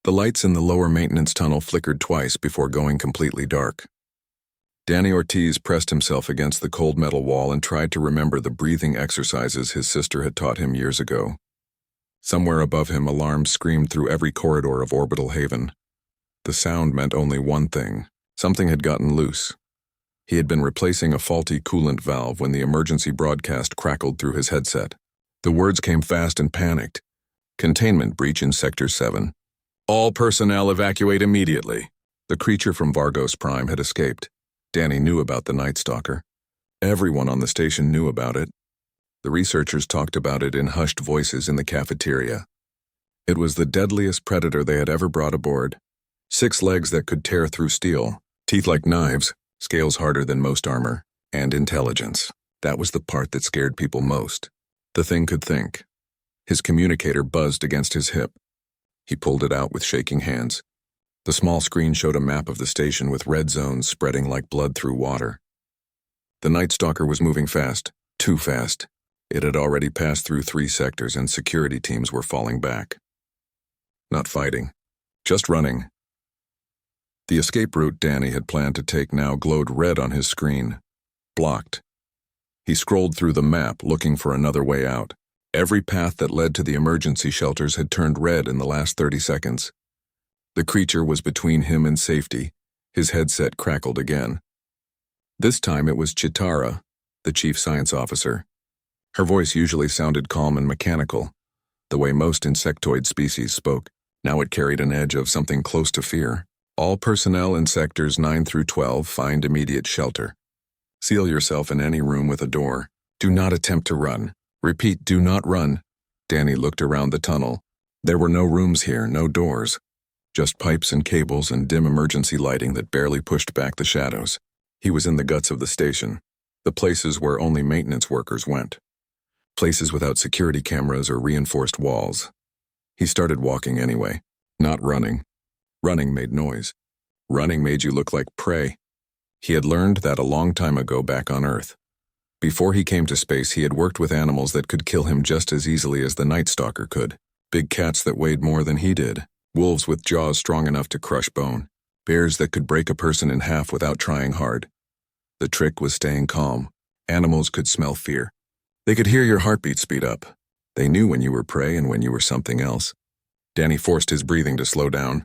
The lights in the lower maintenance tunnel flickered twice before going completely dark. Danny Ortiz pressed himself against the cold metal wall and tried to remember the breathing exercises his sister had taught him years ago. Somewhere above him, alarms screamed through every corridor of Orbital Haven. The sound meant only one thing. Something had gotten loose. He had been replacing a faulty coolant valve when the emergency broadcast crackled through his headset. The words came fast and panicked. Containment breach in Sector 7. All personnel evacuate immediately. The creature from Vargos Prime had escaped. Danny knew about the Nightstalker. Everyone on the station knew about it. The researchers talked about it in hushed voices in the cafeteria. It was the deadliest predator they had ever brought aboard. 6 legs that could tear through steel, teeth like knives, scales harder than most armor, and intelligence. That was the part that scared people most. The thing could think. His communicator buzzed against his hip. He pulled it out with shaking hands. The small screen showed a map of the station with red zones spreading like blood through water. The Nightstalker was moving fast, too fast. It had already passed through 3 sectors and security teams were falling back. Not fighting, just running. The escape route Danny had planned to take now glowed red on his screen. Blocked. He scrolled through the map looking for another way out. Every path that led to the emergency shelters had turned red in the last 30 seconds. The creature was between him and safety. His headset crackled again. This time it was Chitara, the chief science officer. Her voice usually sounded calm and mechanical, the way most insectoid species spoke. Now it carried an edge of something close to fear. All personnel in sectors 9 through 12 find immediate shelter. Seal yourself in any room with a door. Do not attempt to run. Repeat, do not run. Danny looked around the tunnel. There were no rooms here, no doors. Just pipes and cables and dim emergency lighting that barely pushed back the shadows. He was in the guts of the station, the places where only maintenance workers went. Places without security cameras or reinforced walls. He started walking anyway, not running. Running made noise. Running made you look like prey. He had learned that a long time ago back on Earth. Before he came to space, he had worked with animals that could kill him just as easily as the Nightstalker could. Big cats that weighed more than he did. Wolves with jaws strong enough to crush bone. Bears that could break a person in half without trying hard. The trick was staying calm. Animals could smell fear. They could hear your heartbeat speed up. They knew when you were prey and when you were something else. Danny forced his breathing to slow down.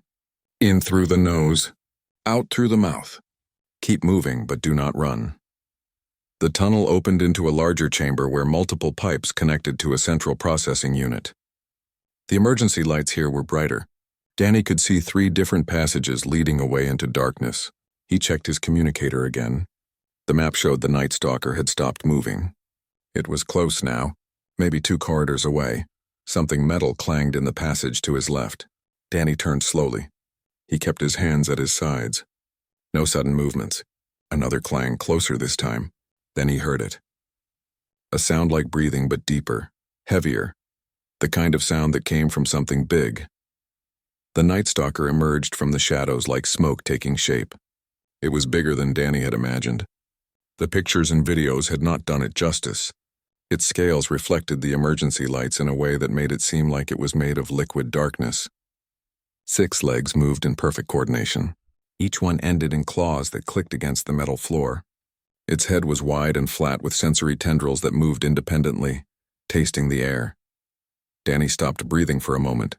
In through the nose, out through the mouth. Keep moving, but do not run. The tunnel opened into a larger chamber where multiple pipes connected to a central processing unit. The emergency lights here were brighter. Danny could see 3 different passages leading away into darkness. He checked his communicator again. The map showed the Nightstalker had stopped moving. It was close now, maybe 2 corridors away. Something metal clanged in the passage to his left. Danny turned slowly. He kept his hands at his sides. No sudden movements. Another clang, closer this time. Then he heard it. A sound like breathing, but deeper, heavier. The kind of sound that came from something big. The Nightstalker emerged from the shadows like smoke taking shape. It was bigger than Danny had imagined. The pictures and videos had not done it justice. Its scales reflected the emergency lights in a way that made it seem like it was made of liquid darkness. 6 legs moved in perfect coordination. Each one ended in claws that clicked against the metal floor. Its head was wide and flat with sensory tendrils that moved independently, tasting the air. Danny stopped breathing for a moment.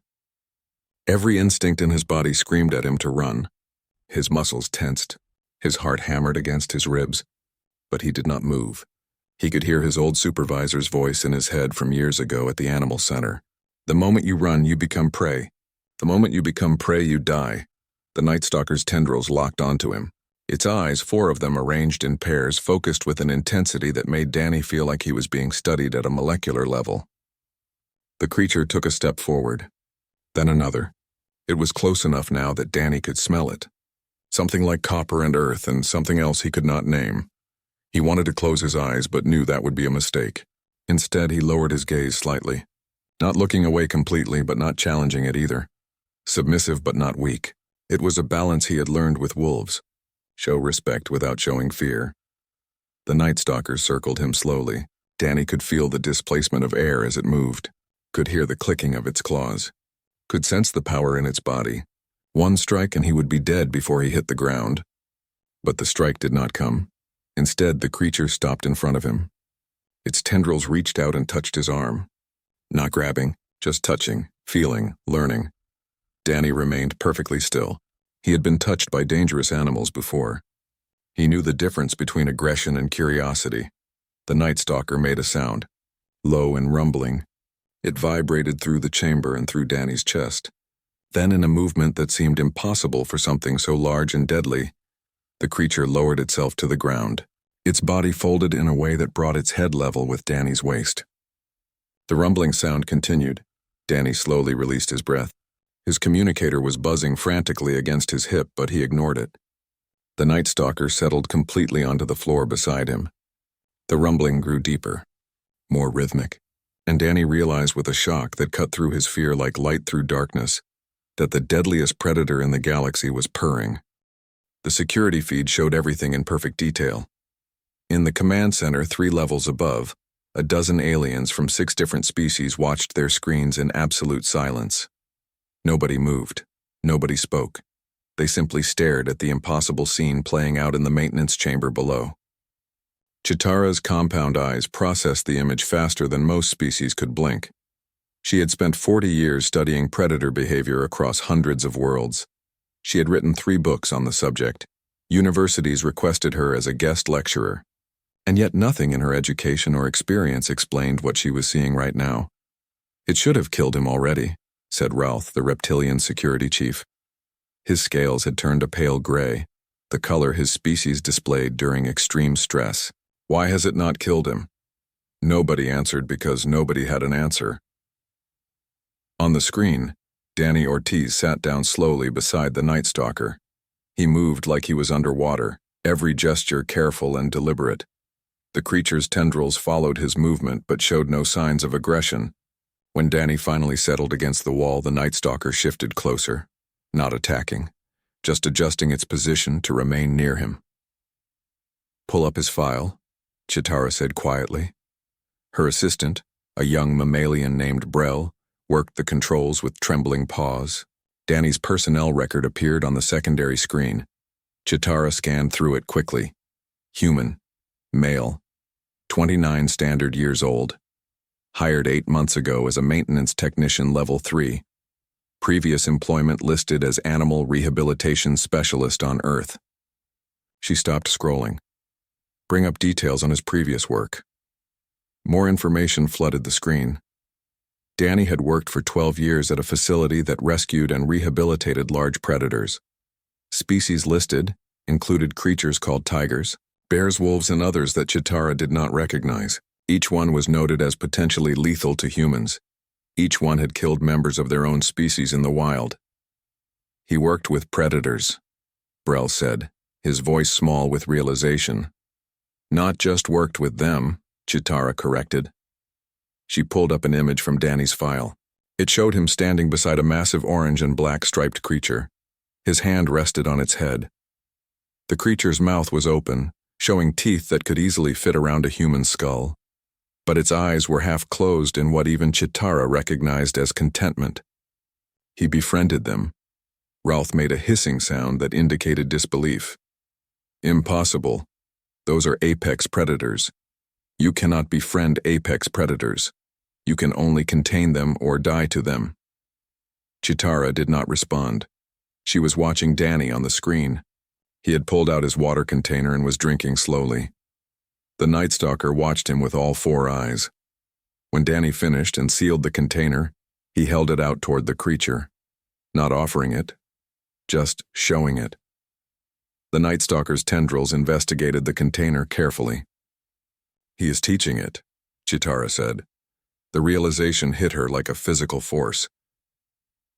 Every instinct in his body screamed at him to run. His muscles tensed. His heart hammered against his ribs. But he did not move. He could hear his old supervisor's voice in his head from years ago at the animal center. The moment you run, you become prey. The moment you become prey, you die. The Nightstalker's tendrils locked onto him. Its eyes, 4 of them arranged in pairs, focused with an intensity that made Danny feel like he was being studied at a molecular level. The creature took a step forward. Then another. It was close enough now that Danny could smell it. Something like copper and earth and something else he could not name. He wanted to close his eyes, but knew that would be a mistake. Instead, he lowered his gaze slightly. Not looking away completely, but not challenging it either. Submissive, but not weak. It was a balance he had learned with wolves. Show respect without showing fear. The Nightstalker circled him slowly. Danny could feel the displacement of air as it moved, could hear the clicking of its claws, could sense the power in its body, One strike and he would be dead before he hit the ground. But the strike did not come. Instead, the creature stopped in front of him. Its tendrils reached out and touched his arm. Not grabbing, just touching, feeling, learning. Danny remained perfectly still. He had been touched by dangerous animals before. He knew the difference between aggression and curiosity. The Nightstalker made a sound, low and rumbling. It vibrated through the chamber and through Danny's chest. Then, in a movement that seemed impossible for something so large and deadly, the creature lowered itself to the ground. Its body folded in a way that brought its head level with Danny's waist. The rumbling sound continued. Danny slowly released his breath. His communicator was buzzing frantically against his hip, but he ignored it. The Nightstalker settled completely onto the floor beside him. The rumbling grew deeper, more rhythmic, and Danny realized with a shock that cut through his fear like light through darkness that the deadliest predator in the galaxy was purring. The security feed showed everything in perfect detail. In the command center 3 levels above, a dozen aliens from 6 different species watched their screens in absolute silence. Nobody moved. Nobody spoke. They simply stared at the impossible scene playing out in the maintenance chamber below. Chitara's compound eyes processed the image faster than most species could blink. She had spent 40 years studying predator behavior across hundreds of worlds. She had written 3 books on the subject. Universities requested her as a guest lecturer. And yet nothing in her education or experience explained what she was seeing right now. "It should have killed him already," said Ralph, the reptilian security chief. His scales had turned a pale gray, the color his species displayed during extreme stress. "Why has it not killed him?" Nobody answered because nobody had an answer. On the screen, Danny Ortiz sat down slowly beside the Nightstalker. He moved like he was underwater, every gesture careful and deliberate. The creature's tendrils followed his movement but showed no signs of aggression. When Danny finally settled against the wall, the Nightstalker shifted closer, not attacking, just adjusting its position to remain near him. "Pull up his file," Chitara said quietly. Her assistant, a young mammalian named Brell, worked the controls with trembling paws. Danny's personnel record appeared on the secondary screen. Chitara scanned through it quickly. Human. Male. 29 standard years old. Hired 8 months ago as a maintenance technician level 3. Previous employment listed as animal rehabilitation specialist on Earth. She stopped scrolling. Bring up details on his previous work. More information flooded the screen. Danny had worked for 12 years at a facility that rescued and rehabilitated large predators. Species listed included creatures called tigers, bears, wolves, and others that Chitara did not recognize. Each one was noted as potentially lethal to humans. Each one had killed members of their own species in the wild. "He worked with predators," Brell said, his voice small with realization. "Not just worked with them," Chitara corrected. She pulled up an image from Danny's file. It showed him standing beside a massive orange and black striped creature. His hand rested on its head. The creature's mouth was open, showing teeth that could easily fit around a human skull. But its eyes were half closed in what even Chitara recognized as contentment. "He befriended them." Ralph made a hissing sound that indicated disbelief. "Impossible. Those are apex predators. You cannot befriend apex predators. You can only contain them or die to them." Chitara did not respond. She was watching Danny on the screen. He had pulled out his water container and was drinking slowly. The Nightstalker watched him with all 4 eyes. When Danny finished and sealed the container, he held it out toward the creature, not offering it, just showing it. The Nightstalker's tendrils investigated the container carefully. "He is teaching it," Chitara said. The realization hit her like a physical force.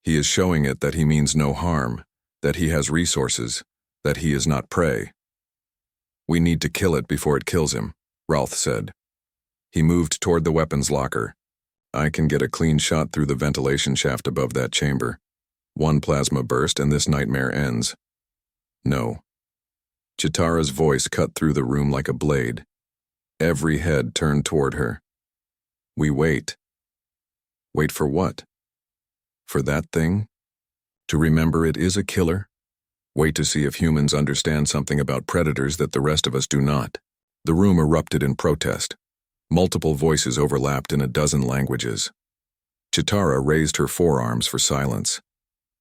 "He is showing it that he means no harm, that he has resources, that he is not prey." "We need to kill it before it kills him," Ralph said. He moved toward the weapons locker. "I can get a clean shot through the ventilation shaft above that chamber. 1 plasma burst and this nightmare ends." "No." Chitara's voice cut through the room like a blade. Every head turned toward her. "We wait." "Wait for what?" "For that thing?" To remember it is a killer? Wait to see if humans understand something about predators that the rest of us do not. The room erupted in protest. Multiple voices overlapped in a dozen languages. Chitara raised her forearms for silence.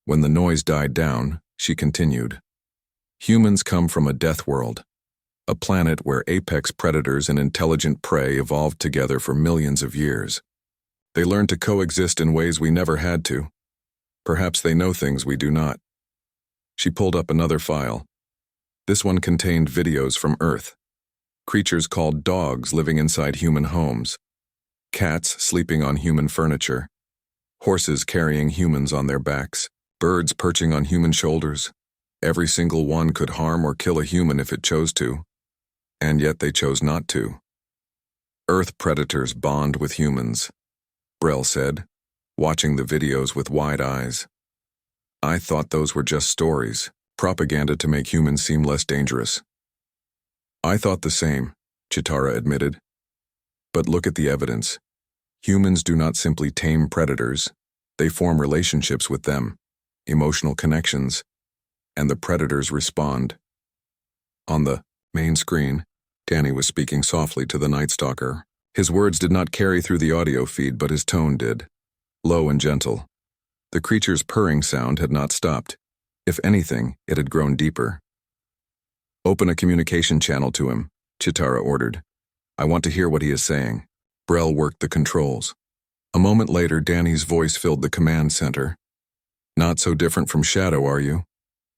When the noise died down, she continued. Humans come from a death world, a planet where apex predators and intelligent prey evolved together for millions of years. They learned to coexist in ways we never had to. Perhaps they know things we do not. She pulled up another file. This one contained videos from Earth. Creatures called dogs living inside human homes. Cats sleeping on human furniture. Horses carrying humans on their backs. Birds perching on human shoulders. Every single one could harm or kill a human if it chose to. And yet they chose not to. Earth predators bond with humans, Brell said, watching the videos with wide eyes. I thought those were just stories, propaganda to make humans seem less dangerous. I thought the same, Chitara admitted. But look at the evidence. Humans do not simply tame predators, they form relationships with them, emotional connections, and the predators respond. On the main screen, Danny was speaking softly to the Nightstalker. His words did not carry through the audio feed, but his tone did. Low and gentle. The creature's purring sound had not stopped. If anything, it had grown deeper. Open a communication channel to him, Chitara ordered. I want to hear what he is saying. Brell worked the controls. A moment later, Danny's voice filled the command center. Not so different from Shadow, are you?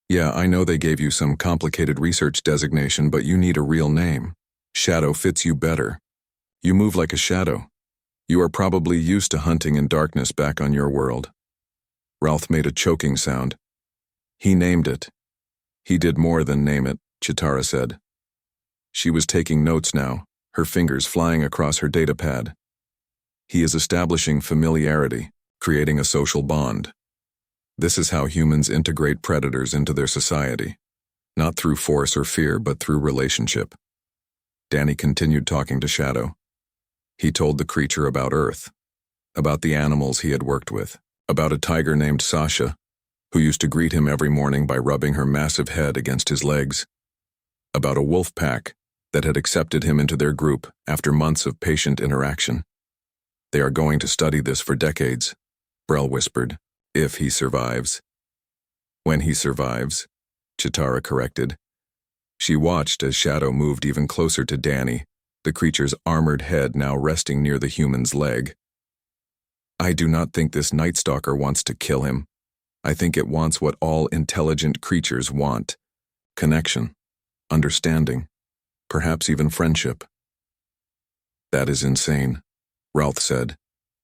Yeah, I know they gave you some complicated research designation, but you need a real name. Shadow fits you better. You move like a shadow. You are probably used to hunting in darkness back on your world. Ralph made a choking sound. He named it. He did more than name it, Chitara said. She was taking notes now, her fingers flying across her datapad. He is establishing familiarity, creating a social bond. This is how humans integrate predators into their society, not through force or fear, but through relationship. Danny continued talking to Shadow. He told the creature about Earth, about the animals he had worked with, about a tiger named Sasha, who used to greet him every morning by rubbing her massive head against his legs, about a wolf pack that had accepted him into their group after months of patient interaction. They are going to study this for decades, Brell whispered. If he survives. When he survives, Chitara corrected. She watched as Shadow moved even closer to Danny, the creature's armored head now resting near the human's leg. I do not think this Nightstalker wants to kill him. I think it wants what all intelligent creatures want. Connection, understanding, perhaps even friendship. That is insane, Ralph said,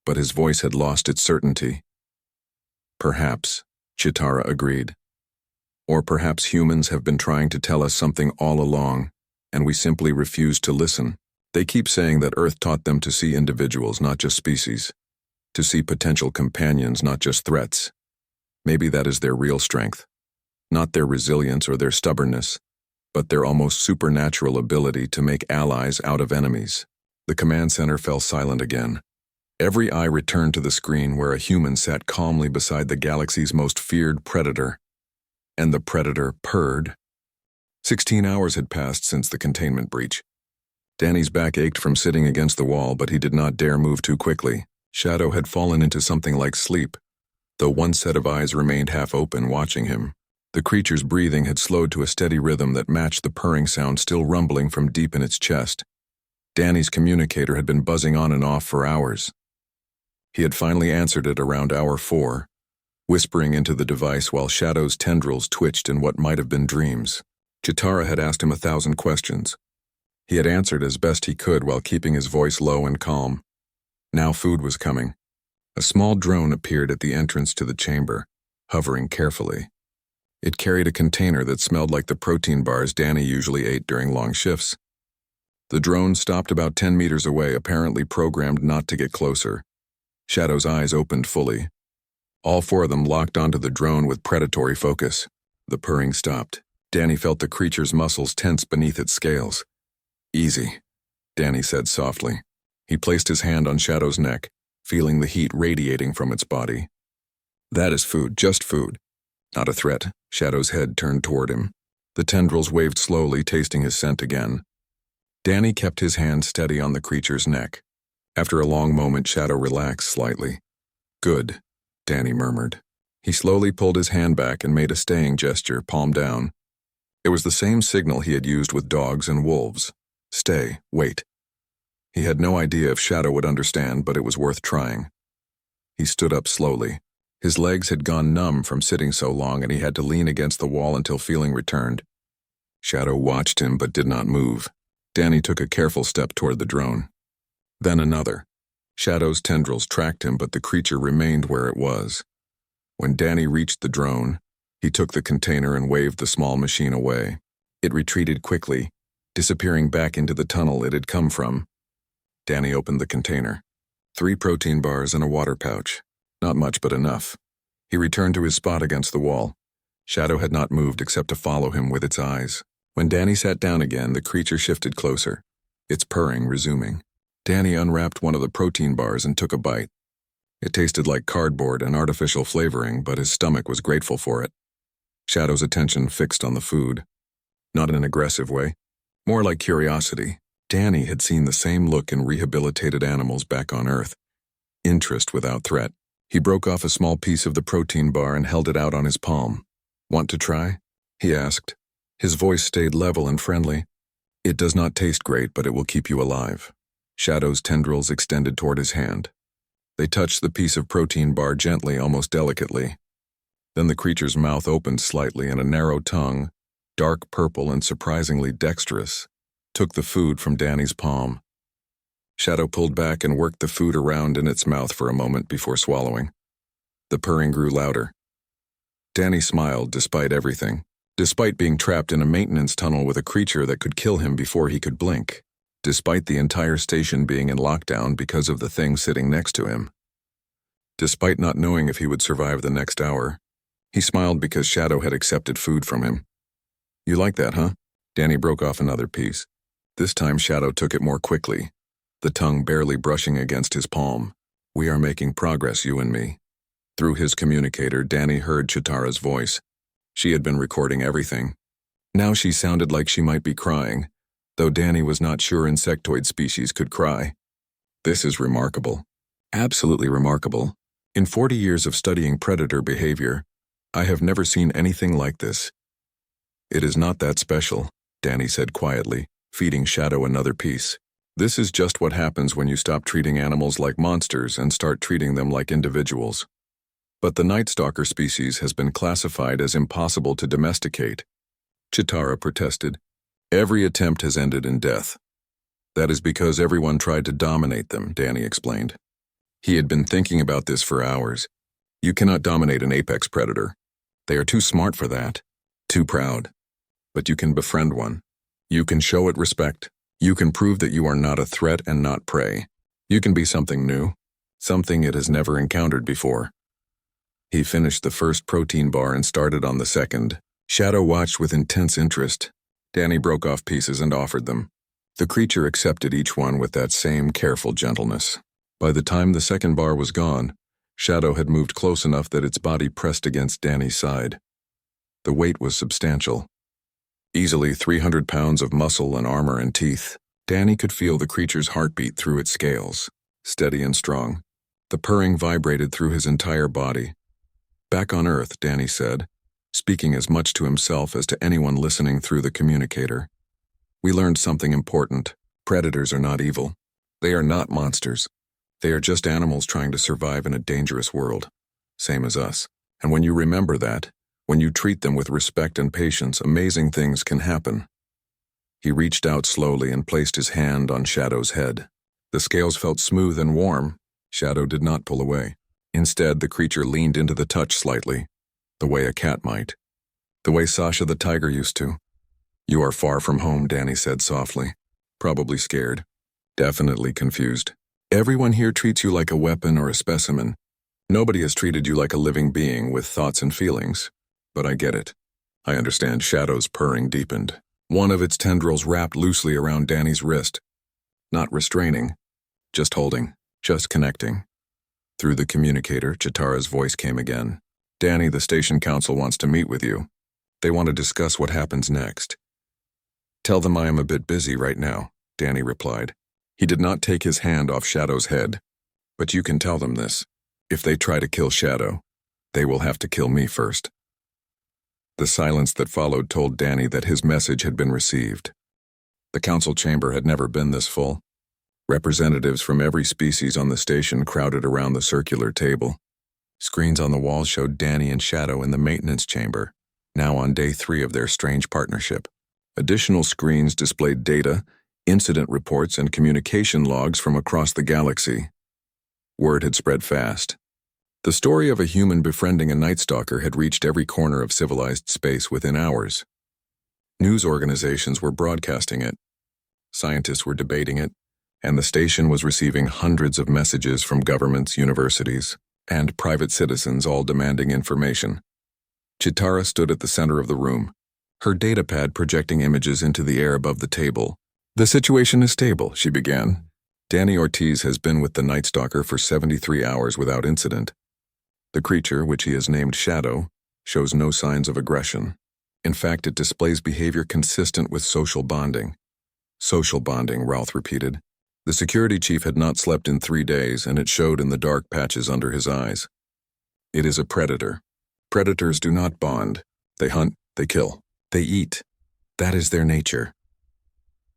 but his voice had lost its certainty. Perhaps, Chitara agreed. Or perhaps humans have been trying to tell us something all along, and we simply refuse to listen. They keep saying that Earth taught them to see individuals, not just species. To see potential companions, not just threats. Maybe that is their real strength. Not their resilience or their stubbornness, but their almost supernatural ability to make allies out of enemies. The command center fell silent again. Every eye returned to the screen where a human sat calmly beside the galaxy's most feared predator. And the predator purred. 16 hours had passed since the containment breach. Danny's back ached from sitting against the wall, but he did not dare move too quickly. Shadow had fallen into something like sleep, though one set of eyes remained half open, watching him. The creature's breathing had slowed to a steady rhythm that matched the purring sound still rumbling from deep in its chest. Danny's communicator had been buzzing on and off for hours. He had finally answered it around hour 4, whispering into the device while Shadow's tendrils twitched in what might have been dreams. Chitara had asked him 1,000 questions. He had answered as best he could while keeping his voice low and calm. Now food was coming. A small drone appeared at the entrance to the chamber, hovering carefully. It carried a container that smelled like the protein bars Danny usually ate during long shifts. The drone stopped about 10 meters away, apparently programmed not to get closer. Shadow's eyes opened fully. All 4 of them locked onto the drone with predatory focus. The purring stopped. Danny felt the creature's muscles tense beneath its scales. Easy, Danny said softly. He placed his hand on Shadow's neck, feeling the heat radiating from its body. That is food, just food. Not a threat. Shadow's head turned toward him. The tendrils waved slowly, tasting his scent again. Danny kept his hand steady on the creature's neck. After a long moment, Shadow relaxed slightly. Good, Danny murmured. He slowly pulled his hand back and made a staying gesture, palm down. It was the same signal he had used with dogs and wolves. Stay, wait. He had no idea if Shadow would understand, but it was worth trying. He stood up slowly. His legs had gone numb from sitting so long, and he had to lean against the wall until feeling returned. Shadow watched him but did not move. Danny took a careful step toward the drone. Then another. Shadow's tendrils tracked him, but the creature remained where it was. When Danny reached the drone, he took the container and waved the small machine away. It retreated quickly, disappearing back into the tunnel it had come from. Danny opened the container. 3 protein bars and a water pouch. Not much, but enough. He returned to his spot against the wall. Shadow had not moved except to follow him with its eyes. When Danny sat down again, the creature shifted closer, its purring resuming. Danny unwrapped one of the protein bars and took a bite. It tasted like cardboard and artificial flavoring, but his stomach was grateful for it. Shadow's attention fixed on the food. Not in an aggressive way, more like curiosity. Danny had seen the same look in rehabilitated animals back on Earth. Interest without threat. He broke off a small piece of the protein bar and held it out on his palm. Want to try? He asked. His voice stayed level and friendly. It does not taste great, but it will keep you alive. Shadow's tendrils extended toward his hand. They touched the piece of protein bar gently, almost delicately. Then the creature's mouth opened slightly and a narrow tongue, dark purple and surprisingly dexterous, took the food from Danny's palm. Shadow pulled back and worked the food around in its mouth for a moment before swallowing. The purring grew louder. Danny smiled despite everything, despite being trapped in a maintenance tunnel with a creature that could kill him before he could blink, despite the entire station being in lockdown because of the thing sitting next to him. Despite not knowing if he would survive the next hour, he smiled because Shadow had accepted food from him. You like that, huh? Danny broke off another piece. This time Shadow took it more quickly, the tongue barely brushing against his palm. We are making progress, you and me. Through his communicator, Danny heard Chitara's voice. She had been recording everything. Now she sounded like she might be crying, though Danny was not sure insectoid species could cry. This is remarkable. Absolutely remarkable. In 40 years of studying predator behavior, I have never seen anything like this. It is not that special, Danny said quietly, feeding Shadow another piece. This is just what happens when you stop treating animals like monsters and start treating them like individuals. But the Nightstalker species has been classified as impossible to domesticate. Chitara protested. Every attempt has ended in death. That is because everyone tried to dominate them, Danny explained. He had been thinking about this for hours. You cannot dominate an apex predator. They are too smart for that, too proud. But you can befriend one. You can show it respect. You can prove that you are not a threat and not prey. You can be something new, something it has never encountered before. He finished the first protein bar and started on the second. Shadow watched with intense interest. Danny broke off pieces and offered them. The creature accepted each one with that same careful gentleness. By the time the second bar was gone, Shadow had moved close enough that its body pressed against Danny's side. The weight was substantial. Easily 300 pounds of muscle and armor and teeth. Danny could feel the creature's heartbeat through its scales, steady and strong. The purring vibrated through his entire body. Back on Earth, Danny said, speaking as much to himself as to anyone listening through the communicator. We learned something important. Predators are not evil. They are not monsters. They are just animals trying to survive in a dangerous world, same as us. And when you remember that, when you treat them with respect and patience, amazing things can happen. He reached out slowly and placed his hand on Shadow's head. The scales felt smooth and warm. Shadow did not pull away. Instead, the creature leaned into the touch slightly, the way a cat might, the way Sasha the tiger used to. You are far from home, Danny said softly. Probably scared. Definitely confused. Everyone here treats you like a weapon or a specimen. Nobody has treated you like a living being with thoughts and feelings. But I get it. I understand. Shadow's purring deepened. One of its tendrils wrapped loosely around Danny's wrist. Not restraining, just holding, just connecting. Through the communicator, Chitara's voice came again. Danny, the station council wants to meet with you. They want to discuss what happens next. Tell them I am a bit busy right now, Danny replied. He did not take his hand off Shadow's head. But you can tell them this. If they try to kill Shadow, they will have to kill me first. The silence that followed told Danny that his message had been received. The council chamber had never been this full. Representatives from every species on the station crowded around the circular table. Screens on the walls showed Danny and Shadow in the maintenance chamber, now on day 3 of their strange partnership. Additional screens displayed data, incident reports, and communication logs from across the galaxy. Word had spread fast. The story of a human befriending a Nightstalker had reached every corner of civilized space within hours. News organizations were broadcasting it. Scientists were debating it, and the station was receiving hundreds of messages from governments, universities, and private citizens, all demanding information. Chitara stood at the center of the room, her datapad projecting images into the air above the table. The situation is stable, she began. Danny Ortiz has been with the Nightstalker for 73 hours without incident. The creature, which he has named Shadow, shows no signs of aggression. In fact, it displays behavior consistent with social bonding. Social bonding, Ralph repeated. The security chief had not slept in 3 days, and it showed in the dark patches under his eyes. It is a predator. Predators do not bond. They hunt, they kill, they eat. That is their nature.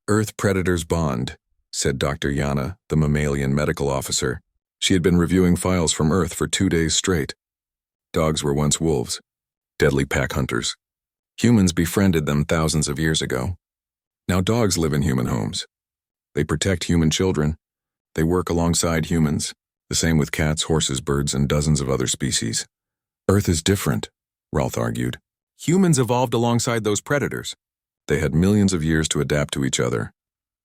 Earth predators bond, said Dr. Yana, the mammalian medical officer. She had been reviewing files from Earth for 2 days straight. Dogs were once wolves, deadly pack hunters. Humans befriended them thousands of years ago. Now dogs live in human homes. They protect human children. They work alongside humans, the same with cats, horses, birds, and dozens of other species. Earth is different, Rolth argued. Humans evolved alongside those predators. They had millions of years to adapt to each other.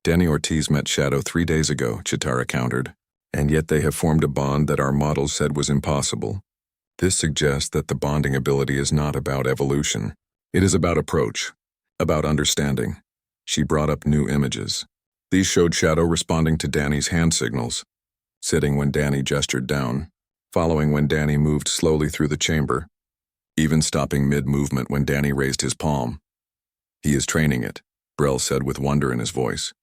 Danny Ortiz met Shadow 3 days ago, Chitara countered, and yet they have formed a bond that our models said was impossible. This suggests that the bonding ability is not about evolution. It is about approach, about understanding. She brought up new images. These showed Shadow responding to Danny's hand signals, sitting when Danny gestured down, following when Danny moved slowly through the chamber, even stopping mid-movement when Danny raised his palm. He is training it, Brell said with wonder in his voice.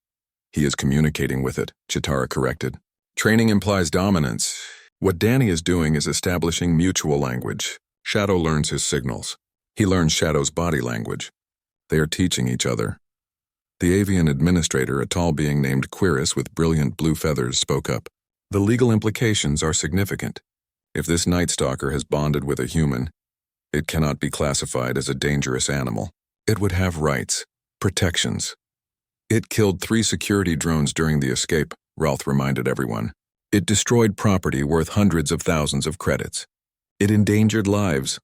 He is communicating with it, Chitara corrected. Training implies dominance. What Danny is doing is establishing mutual language. Shadow learns his signals. He learns Shadow's body language. They are teaching each other. The avian administrator, a tall being named Quiris with brilliant blue feathers, spoke up. The legal implications are significant. If this Nightstalker has bonded with a human, it cannot be classified as a dangerous animal. It would have rights, protections. It killed 3 security drones during the escape, Rolth reminded everyone. It destroyed property worth hundreds of thousands of credits. It endangered lives.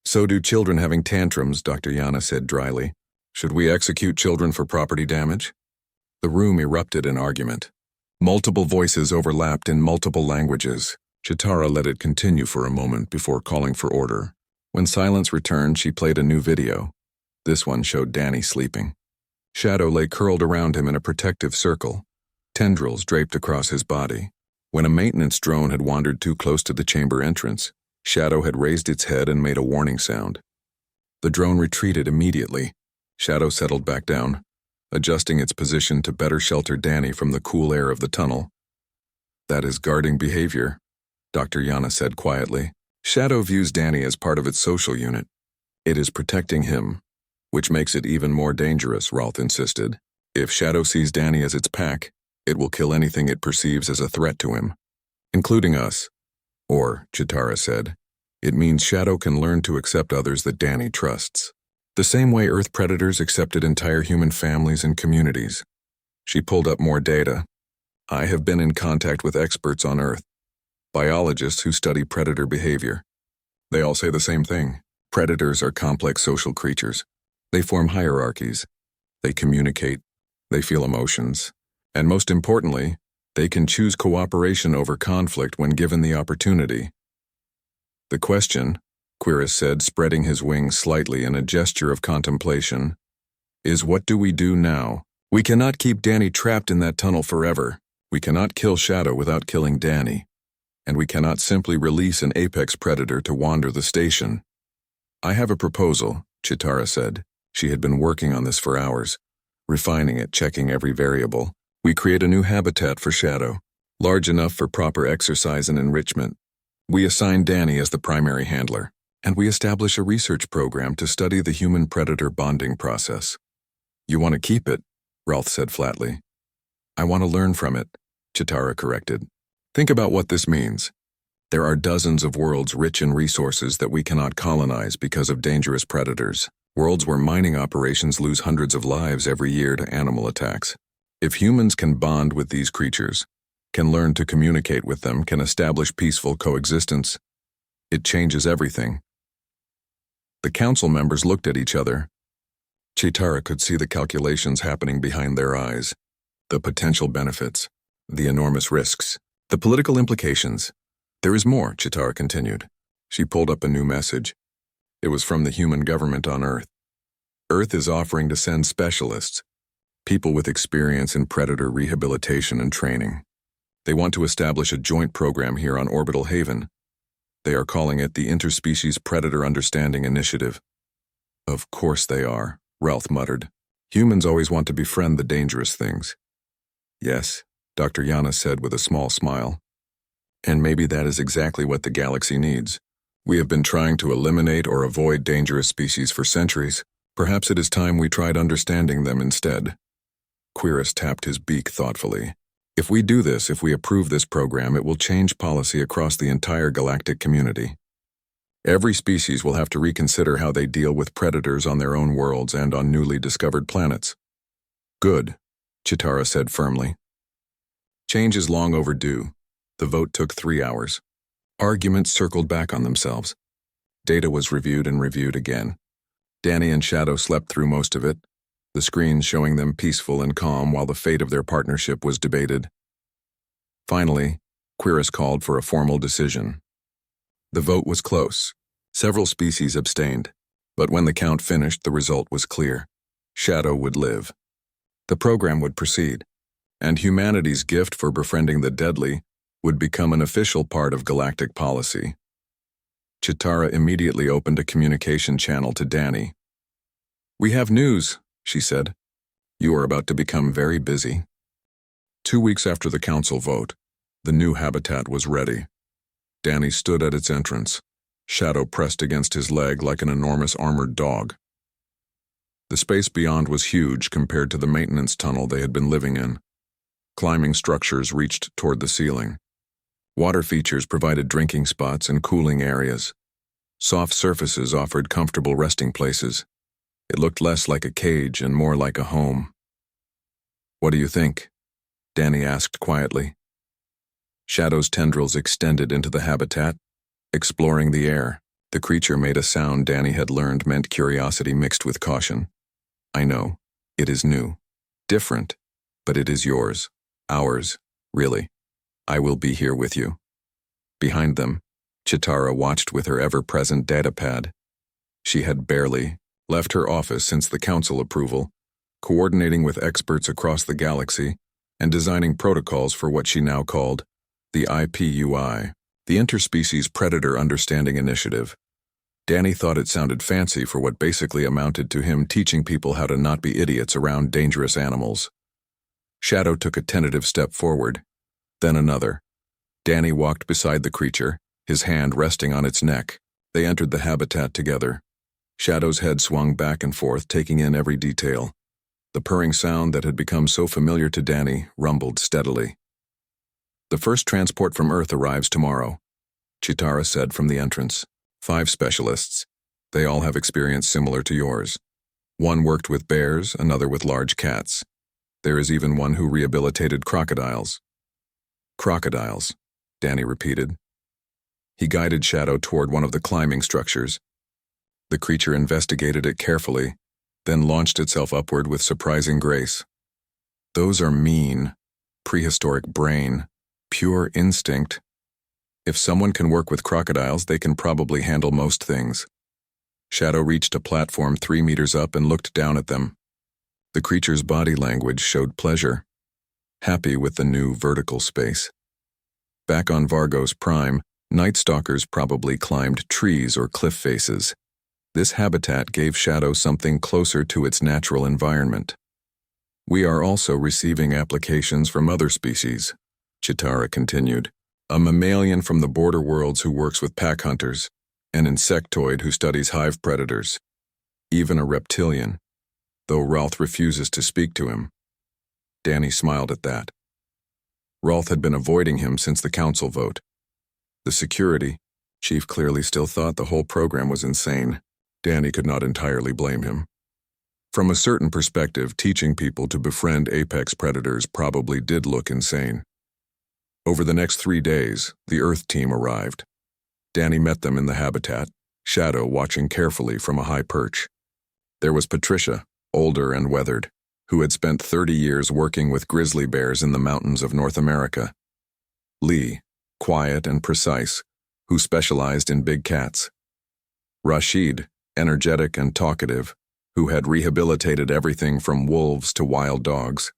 So do children having tantrums, Dr. Yana said dryly. Should we execute children for property damage? The room erupted in argument. Multiple voices overlapped in multiple languages. Chitara let it continue for a moment before calling for order. When silence returned, she played a new video. This one showed Danny sleeping. Shadow lay curled around him in a protective circle, tendrils draped across his body. When a maintenance drone had wandered too close to the chamber entrance, Shadow had raised its head and made a warning sound. The drone retreated immediately. Shadow settled back down, adjusting its position to better shelter Danny from the cool air of the tunnel. That is guarding behavior, Dr. Yana said quietly. Shadow views Danny as part of its social unit. It is protecting him, which makes it even more dangerous, Rolth insisted. If Shadow sees Danny as its pack, it will kill anything it perceives as a threat to him, including us. Or, Chitara said, it means Shadow can learn to accept others that Danny trusts. The same way Earth predators accepted entire human families and communities. She pulled up more data. I have been in contact with experts on Earth, biologists who study predator behavior. They all say the same thing. Predators are complex social creatures. They form hierarchies. They communicate. They feel emotions. And most importantly, they can choose cooperation over conflict when given the opportunity. The question, Quiris said, spreading his wings slightly in a gesture of contemplation, is what do we do now? We cannot keep Danny trapped in that tunnel forever. We cannot kill Shadow without killing Danny. and we cannot simply release an apex predator to wander the station. I have a proposal, Chitara said. She had been working on this for hours, refining it, checking every variable. We create a new habitat for Shadow, large enough for proper exercise and enrichment. We assign Danny as the primary handler, and we establish a research program to study the human-predator bonding process. You want to keep it, Ralph said flatly. I want to learn from it, Chitara corrected. Think about what this means. There are dozens of worlds rich in resources that we cannot colonize because of dangerous predators. Worlds where mining operations lose hundreds of lives every year to animal attacks. If humans can bond with these creatures, can learn to communicate with them, can establish peaceful coexistence, it changes everything. The council members looked at each other. Chitara could see the calculations happening behind their eyes. The potential benefits, the enormous risks, the political implications. There is more, Chitara continued. She pulled up a new message. It was from the human government on Earth. Earth is offering to send specialists, people with experience in predator rehabilitation and training. They want to establish a joint program here on Orbital Haven. They are calling it the Interspecies Predator Understanding Initiative. Of course they are, Ralph muttered. Humans always want to befriend the dangerous things. Yes, Dr. Yana said with a small smile. And maybe that is exactly what the galaxy needs. We have been trying to eliminate or avoid dangerous species for centuries. Perhaps it is time we tried understanding them instead. Quiris tapped his beak thoughtfully. If we do this, if we approve this program, it will change policy across the entire galactic community. Every species will have to reconsider how they deal with predators on their own worlds and on newly discovered planets. Good, Chitara said firmly. Change is long overdue. The vote took 3 hours. Arguments circled back on themselves. Data was reviewed and reviewed again. Danny and Shadow slept through most of it, the screens showing them peaceful and calm while the fate of their partnership was debated. Finally, Quiris called for a formal decision. The vote was close. Several species abstained, but when the count finished, the result was clear. Shadow would live. The program would proceed, and humanity's gift for befriending the deadly would become an official part of galactic policy. Chitara immediately opened a communication channel to Danny. We have news, she said. You are about to become very busy. 2 weeks after the council vote, the new habitat was ready. Danny stood at its entrance, Shadow pressed against his leg like an enormous armored dog. The space beyond was huge compared to the maintenance tunnel they had been living in. Climbing structures reached toward the ceiling. Water features provided drinking spots and cooling areas. Soft surfaces offered comfortable resting places. It looked less like a cage and more like a home. What do you think? Danny asked quietly. Shadow's tendrils extended into the habitat, exploring the air. The creature made a sound Danny had learned meant curiosity mixed with caution. I know. It is new. Different. But it is yours. Ours. Really. I will be here with you. Behind them, Chitara watched with her ever-present datapad. She had barely left her office since the council approval, coordinating with experts across the galaxy and designing protocols for what she now called the IPUI, the Interspecies Predator Understanding Initiative. Danny thought it sounded fancy for what basically amounted to him teaching people how to not be idiots around dangerous animals. Shadow took a tentative step forward, then another. Danny walked beside the creature, his hand resting on its neck. They entered the habitat together. Shadow's head swung back and forth, taking in every detail. The purring sound that had become so familiar to Danny rumbled steadily. The first transport from Earth arrives tomorrow, Chitara said from the entrance. 5 specialists. They all have experience similar to yours. One worked with bears, another with large cats. There is even one who rehabilitated crocodiles. Crocodiles, Danny repeated. He guided Shadow toward one of the climbing structures. The creature investigated it carefully, then launched itself upward with surprising grace. Those are mean, prehistoric brain, pure instinct. If someone can work with crocodiles, they can probably handle most things. Shadow reached a platform 3 meters up and looked down at them. The creature's body language showed pleasure, happy with the new vertical space. Back on Vargos Prime, Nightstalkers probably climbed trees or cliff faces. This habitat gave Shadow something closer to its natural environment. We are also receiving applications from other species, Chitara continued. A mammalian from the border worlds who works with pack hunters, an insectoid who studies hive predators, even a reptilian, though Rolth refuses to speak to him. Danny smiled at that. Rolth had been avoiding him since the council vote. The security chief clearly still thought the whole program was insane. Danny could not entirely blame him. From a certain perspective, teaching people to befriend apex predators probably did look insane. Over the next 3 days, the Earth team arrived. Danny met them in the habitat, Shadow watching carefully from a high perch. There was Patricia, older and weathered, who had spent 30 years working with grizzly bears in the mountains of North America. Lee, quiet and precise, who specialized in big cats. Rashid, energetic and talkative, who had rehabilitated everything from wolves to wild dogs.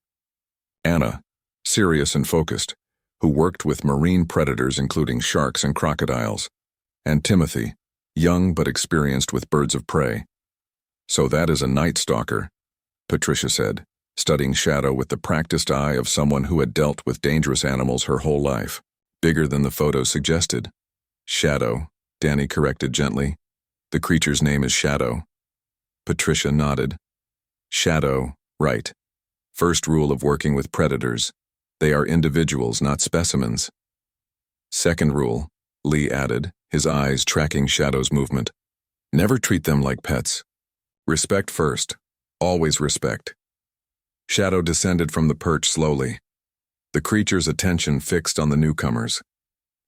Anna, serious and focused, who worked with marine predators including sharks and crocodiles. And Timothy, young but experienced with birds of prey. So that is a Nightstalker, Patricia said, studying Shadow with the practiced eye of someone who had dealt with dangerous animals her whole life. Bigger than the photo suggested. Shadow, Danny corrected gently. The creature's name is Shadow. Patricia nodded. Shadow, right. First rule of working with predators. They are individuals, not specimens. Second rule, Lee added, his eyes tracking Shadow's movement. Never treat them like pets. Respect first. Always respect. Shadow descended from the perch slowly. The creature's attention fixed on the newcomers.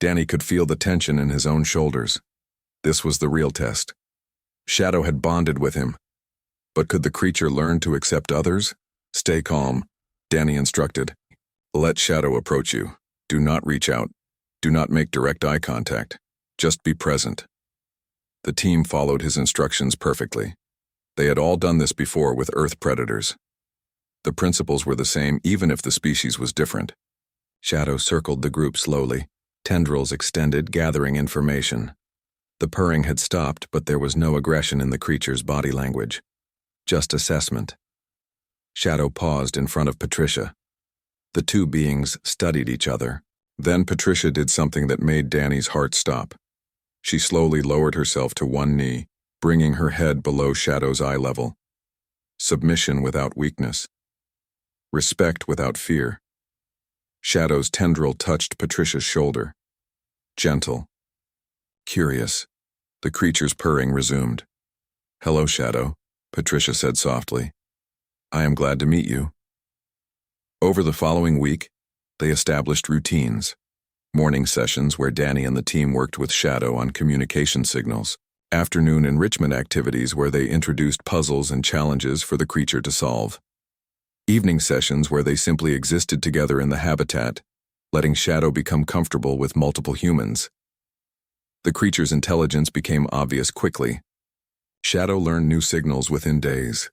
Danny could feel the tension in his own shoulders. This was the real test. Shadow had bonded with him. But could the creature learn to accept others? Stay calm, Danny instructed. Let Shadow approach you. Do not reach out. Do not make direct eye contact. Just be present. The team followed his instructions perfectly. They had all done this before with Earth predators. The principles were the same even if the species was different. Shadow circled the group slowly, tendrils extended, gathering information. The purring had stopped, but there was no aggression in the creature's body language. Just assessment. Shadow paused in front of Patricia. The two beings studied each other. Then Patricia did something that made Danny's heart stop. She slowly lowered herself to one knee, bringing her head below Shadow's eye level. Submission without weakness. Respect without fear. Shadow's tendril touched Patricia's shoulder. Gentle. Curious. The creature's purring resumed. Hello, Shadow, Patricia said softly. I am glad to meet you. Over the following week, they established routines. Morning sessions where Danny and the team worked with Shadow on communication signals. Afternoon enrichment activities where they introduced puzzles and challenges for the creature to solve. Evening sessions where they simply existed together in the habitat, letting Shadow become comfortable with multiple humans. The creature's intelligence became obvious quickly. Shadow learned new signals within days.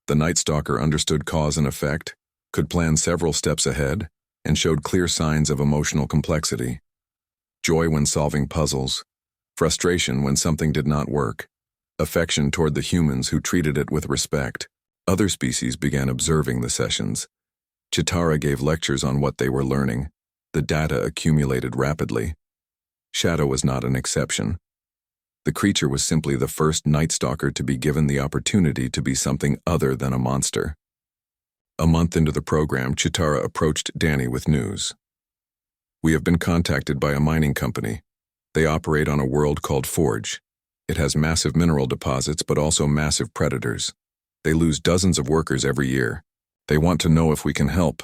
The Nightstalker understood cause and effect, could plan several steps ahead, and showed clear signs of emotional complexity. Joy when solving puzzles, frustration when something did not work, affection toward the humans who treated it with respect. Other species began observing the sessions. Chitara gave lectures on what they were learning. The data accumulated rapidly. Shadow was not an exception. The creature was simply the first Nightstalker to be given the opportunity to be something other than a monster. A month into the program, Chitara approached Danny with news. We have been contacted by a mining company. They operate on a world called Forge. It has massive mineral deposits but also massive predators. They lose dozens of workers every year. They want to know if we can help.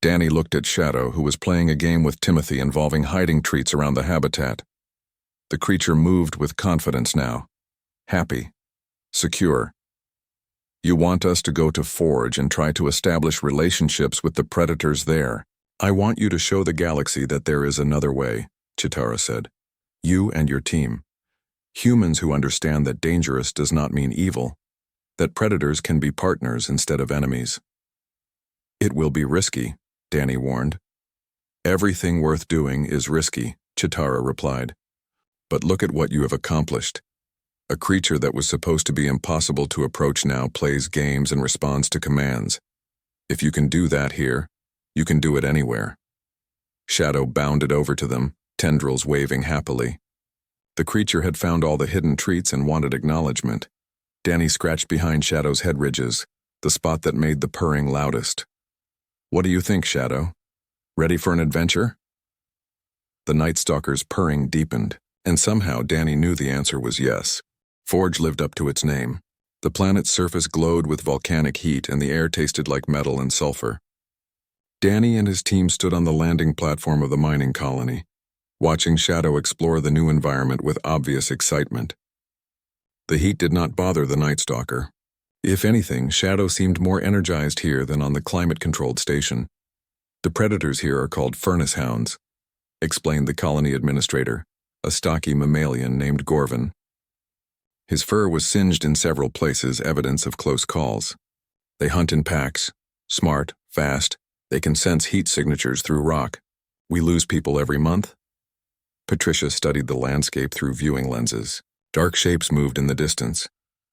Danny looked at Shadow, who was playing a game with Timothy involving hiding treats around the habitat. The creature moved with confidence now. Happy. Secure. You want us to go to Forge and try to establish relationships with the predators there. I want you to show the galaxy that there is another way, Chitara said. You and your team. Humans who understand that dangerous does not mean evil, that predators can be partners instead of enemies. It will be risky, Danny warned. Everything worth doing is risky, Chitara replied. But look at what you have accomplished. A creature that was supposed to be impossible to approach now plays games and responds to commands. If you can do that here, you can do it anywhere. Shadow bounded over to them, tendrils waving happily. The creature had found all the hidden treats and wanted acknowledgement. Danny scratched behind Shadow's head ridges, the spot that made the purring loudest. What do you think, Shadow? Ready for an adventure? The Nightstalker's purring deepened, and somehow Danny knew the answer was yes. Forge lived up to its name. The planet's surface glowed with volcanic heat and the air tasted like metal and sulfur. Danny and his team stood on the landing platform of the mining colony, watching Shadow explore the new environment with obvious excitement. The heat did not bother the Nightstalker. If anything, Shadow seemed more energized here than on the climate-controlled station. The predators here are called furnace hounds, explained the colony administrator, a stocky mammalian named Gorvin. His fur was singed in several places, evidence of close calls. They hunt in packs. Smart, fast, they can sense heat signatures through rock. We lose people every month? Patricia studied the landscape through viewing lenses. Dark shapes moved in the distance,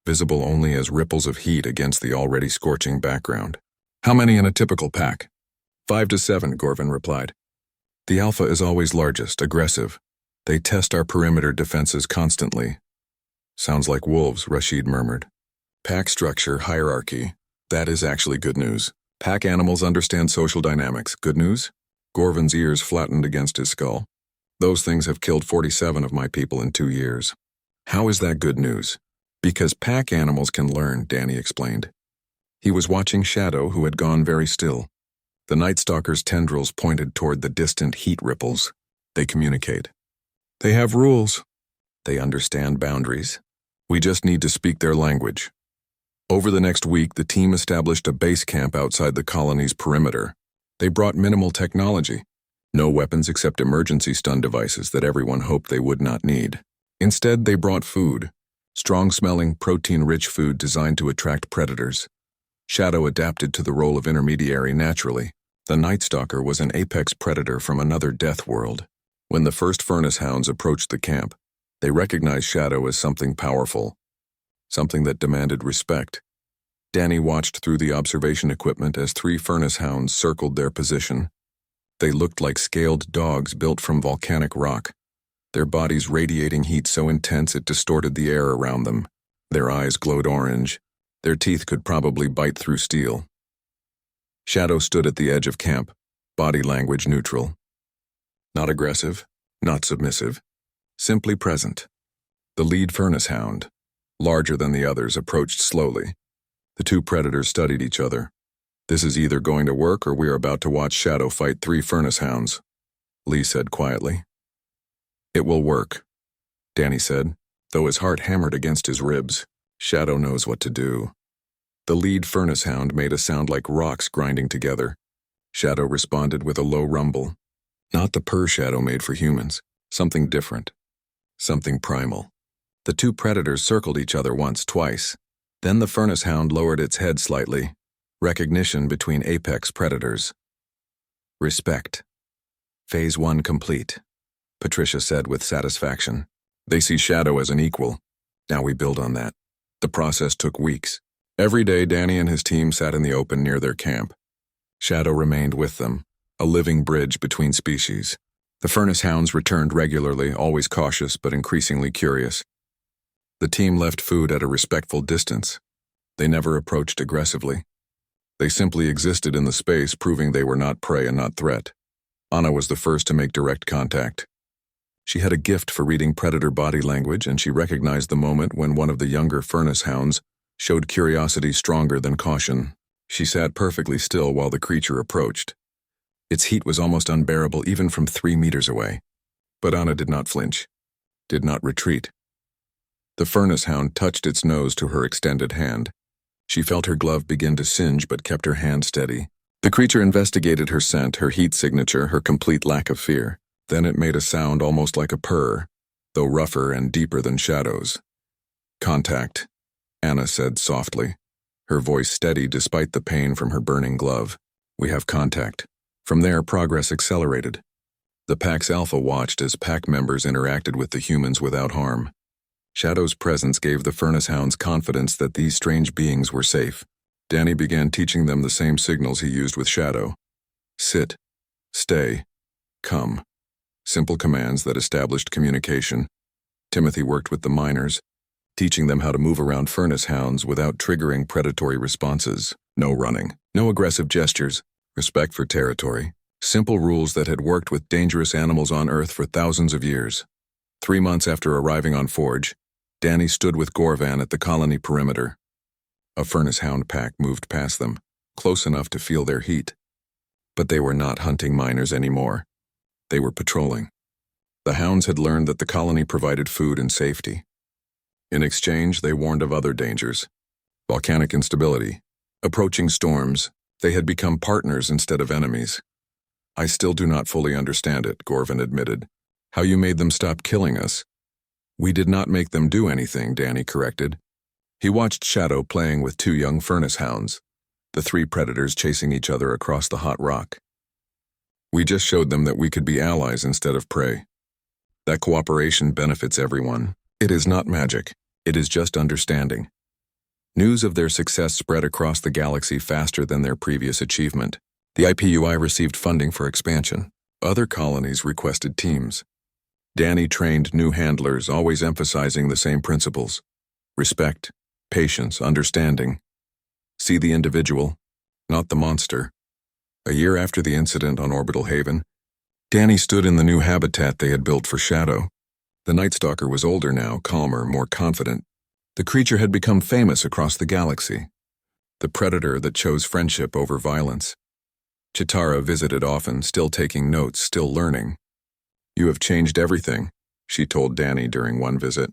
visible only as ripples of heat against the already scorching background. How many in a typical pack? 5 to 7, Gorvin replied. The alpha is always largest, aggressive. They test our perimeter defenses constantly. Sounds like wolves, Rashid murmured. Pack structure, hierarchy. That is actually good news. Pack animals understand social dynamics. Good news? Gorvin's ears flattened against his skull. Those things have killed 47 of my people in 2 years. How is that good news? Because pack animals can learn, Danny explained. He was watching Shadow, who had gone very still. The Nightstalker's tendrils pointed toward the distant heat ripples. They communicate. They have rules. They understand boundaries. We just need to speak their language. Over the next week, the team established a base camp outside the colony's perimeter. They brought minimal technology. No weapons except emergency stun devices that everyone hoped they would not need. Instead, they brought food. Strong-smelling, protein-rich food designed to attract predators. Shadow adapted to the role of intermediary naturally. The Nightstalker was an apex predator from another death world. When the first furnace hounds approached the camp, they recognized Shadow as something powerful, something that demanded respect. Danny watched through the observation equipment as 3 furnace hounds circled their position. They looked like scaled dogs built from volcanic rock, their bodies radiating heat so intense it distorted the air around them. Their eyes glowed orange. Their teeth could probably bite through steel. Shadow stood at the edge of camp, body language neutral. Not aggressive, not submissive, simply present. The lead furnace hound, larger than the others, approached slowly. The 2 predators studied each other. This is either going to work or we are about to watch Shadow fight 3 furnace hounds, Lee said quietly. It will work, Danny said, though his heart hammered against his ribs. Shadow knows what to do. The lead furnace hound made a sound like rocks grinding together. Shadow responded with a low rumble. Not the purr Shadow made for humans. Something different. Something primal. The 2 predators circled each other once, twice. Then the furnace hound lowered its head slightly. Recognition between apex predators. Respect. Phase 1 complete, Patricia said with satisfaction. They see Shadow as an equal. Now we build on that. The process took weeks. Every day, Danny and his team sat in the open near their camp. Shadow remained with them, a living bridge between species. The furnace hounds returned regularly, always cautious but increasingly curious. The team left food at a respectful distance. They never approached aggressively. They simply existed in the space, proving they were not prey and not threat. Anna was the first to make direct contact. She had a gift for reading predator body language, and she recognized the moment when one of the younger furnace hounds showed curiosity stronger than caution. She sat perfectly still while the creature approached. Its heat was almost unbearable even from 3 meters away. But Anna did not flinch, did not retreat. The furnace hound touched its nose to her extended hand. She felt her glove begin to singe but kept her hand steady. The creature investigated her scent, her heat signature, her complete lack of fear. Then it made a sound almost like a purr, though rougher and deeper than Shadow's. Contact, Anna said softly, her voice steady despite the pain from her burning glove. We have contact. From there, progress accelerated. The pack's alpha watched as pack members interacted with the humans without harm. Shadow's presence gave the furnace hounds confidence that these strange beings were safe. Danny began teaching them the same signals he used with Shadow. Sit, stay, come. Simple commands that established communication. Timothy worked with the miners, teaching them how to move around furnace hounds without triggering predatory responses. No running, no aggressive gestures, respect for territory. Simple rules that had worked with dangerous animals on Earth for thousands of years. 3 months after arriving on Forge, Danny stood with Gorvan at the colony perimeter. A furnace hound pack moved past them, close enough to feel their heat. But they were not hunting miners anymore. They were patrolling. The hounds had learned that the colony provided food and safety. In exchange, they warned of other dangers. Volcanic instability, approaching storms. They had become partners instead of enemies. I still do not fully understand it, Gorvan admitted. How you made them stop killing us. We did not make them do anything, Danny corrected. He watched Shadow playing with 2 young furnace hounds, the 3 predators chasing each other across the hot rock. We just showed them that we could be allies instead of prey. That cooperation benefits everyone. It is not magic. It is just understanding. News of their success spread across the galaxy faster than their previous achievement. The IPUI received funding for expansion. Other colonies requested teams. Danny trained new handlers, always emphasizing the same principles. Respect, patience, understanding. See the individual, not the monster. A year after the incident on Orbital Haven, Danny stood in the new habitat they had built for Shadow. The Nightstalker was older now, calmer, more confident. The creature had become famous across the galaxy. The predator that chose friendship over violence. Chitara visited often, still taking notes, still learning. You have changed everything, she told Danny during one visit.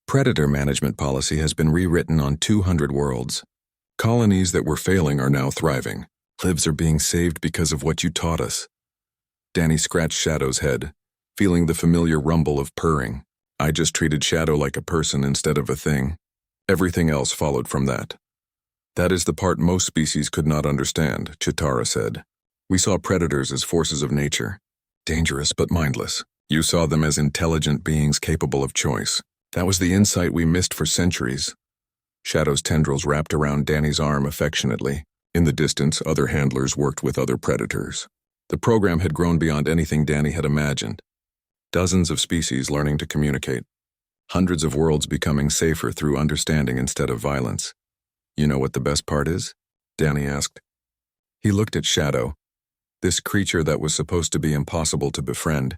Predator management policy has been rewritten on 200 worlds. Colonies that were failing are now thriving. Lives are being saved because of what you taught us. Danny scratched Shadow's head, feeling the familiar rumble of purring. I just treated Shadow like a person instead of a thing. Everything else followed from that. That is the part most species could not understand, Chitara said. We saw predators as forces of nature, dangerous but mindless. You saw them as intelligent beings capable of choice. That was the insight we missed for centuries. Shadow's tendrils wrapped around Danny's arm affectionately. In the distance, other handlers worked with other predators. The program had grown beyond anything Danny had imagined. Dozens of species learning to communicate. Hundreds of worlds becoming safer through understanding instead of violence. You know what the best part is? Danny asked. He looked at Shadow, this creature that was supposed to be impossible to befriend.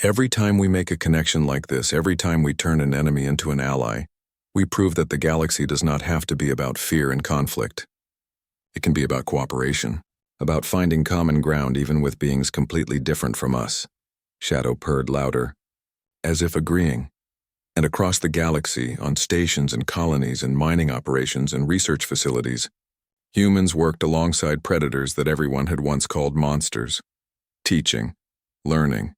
Every time we make a connection like this, every time we turn an enemy into an ally, we prove that the galaxy does not have to be about fear and conflict. It can be about cooperation, about finding common ground even with beings completely different from us. Shadow purred louder, as if agreeing. And across the galaxy, on stations and colonies and mining operations and research facilities, humans worked alongside predators that everyone had once called monsters, teaching, learning,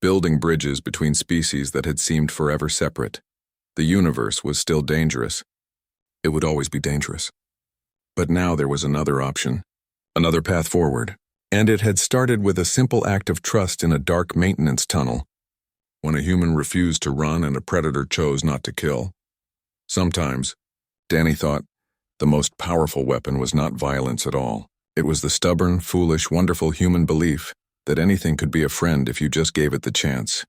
building bridges between species that had seemed forever separate. The universe was still dangerous. It would always be dangerous. But now there was another option, another path forward, and it had started with a simple act of trust in a dark maintenance tunnel. When a human refused to run and a predator chose not to kill. Sometimes, Danny thought, the most powerful weapon was not violence at all. It was the stubborn, foolish, wonderful human belief that anything could be a friend if you just gave it the chance.